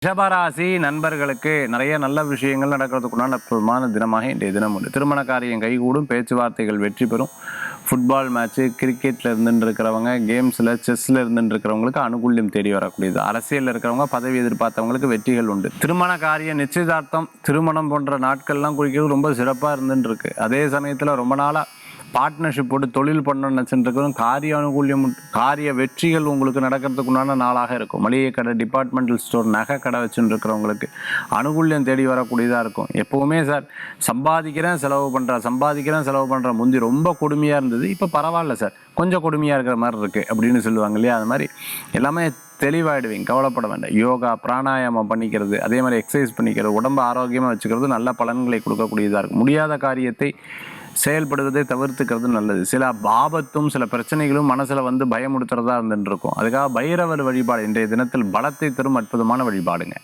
ரிஷபராசி நண்பர்களுக்கு நிறைய நல்ல விஷயங்கள் நடக்கிறதுக்குண்டான அற்புதமான தினமாக இன்றைய தினம் உண்டு. திருமண காரியம் கைகூடும், பேச்சுவார்த்தைகள் வெற்றி பெறும். ஃபுட்பால் மேட்ச்சு, கிரிக்கெட்டில் இருந்துட்டு இருக்கிறவங்க, கேம்ஸில் செஸ்ஸில் இருந்துட்டு இருக்கிறவங்களுக்கு அனுகூல்யம் தேடி வரக்கூடியது. அரசியலில் இருக்கிறவங்க பதவி எதிர்பார்த்தவங்களுக்கு வெற்றிகள் உண்டு. திருமண காரியம், நிச்சயதார்த்தம், திருமணம் போன்ற நாட்கள்லாம் குறிக்கிறது ரொம்ப சிறப்பாக இருந்துட்டு இருக்கு. அதே சமயத்தில் ரொம்ப நாளாக பார்ட்னர்ஷிப் போட்டு தொழில் பண்ணணும்னு நினச்சிட்டு காரிய அனுகூல்யம், காரிய வெற்றிகள் உங்களுக்கு நடக்கிறதுக்குண்டான நாளாக இருக்கும். மளிகை கடை, டிபார்ட்மெண்டல் ஸ்டோர், நகை கடை வச்சுட்டு இருக்கிறவங்களுக்கு அனுகூல்யம் தேடி வரக்கூடியதாக இருக்கும். எப்போவுமே சார் சம்பாதிக்கிறேன் செலவு பண்ணுறேன் முந்தி ரொம்ப கொடுமையாக இருந்தது, இப்போ பரவாயில்ல சார் கொஞ்சம் கொடுமையாக இருக்கிற மாதிரி இருக்குது அப்படின்னு சொல்லுவாங்க இல்லையா? அது மாதிரி எல்லாமே தெளிவாயிடுவீங்க, கவலைப்பட வேண்டாம். யோகா பிராணாயாமம் பண்ணிக்கிறது, அதே மாதிரி எக்ஸசைஸ் பண்ணிக்கிறது, உடம்பு ஆரோக்கியமாக வச்சுக்கிறது நல்ல பலன்களை கொடுக்கக்கூடியதாக இருக்கும். முடியாத காரியத்தை செயல்படுவதை தவிர்த்துக்கிறது நல்லது. சில ஆபத்தும் சில பிரச்சனைகளும் மனசில் பயமுடுத்துறதா இருந்துட்டு இருக்கும். அதுக்காக பைரவர் வழிபாடு இன்றைய தினத்தில் பலத்தை தரும் அற்புதமான வழிபாடுங்க.